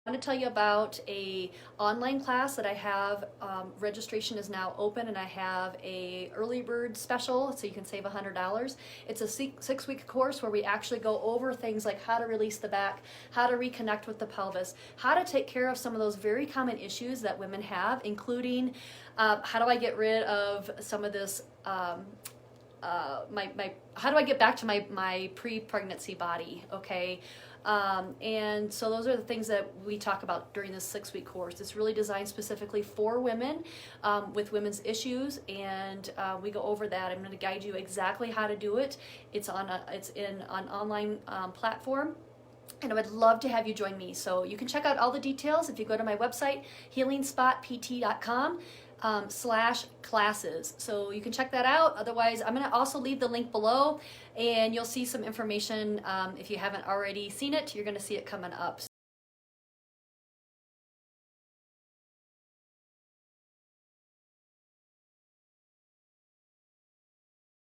I want to tell you about a online class that I have. Registration is now open, and I have a early bird special, so you can save $100. It's a 6-week course where we actually go over things like how to release the back, how to reconnect with the pelvis, how to take care of some of those very common issues that women have, including how do I get rid of some of this how do I get back to my pre-pregnancy body, okay? And so those are the things that we talk about during this 6-week course. It's really designed specifically for women with women's issues, and we go over that. I'm going to guide you exactly how to do it. It's in an online platform. And I would love to have you join me. So you can check out all the details if you go to my website, healingspotpt.com. /classes. So you can check that out. Otherwise, I'm going to also leave the link below, and you'll see some information. If you haven't already seen it, you're going to see it coming up.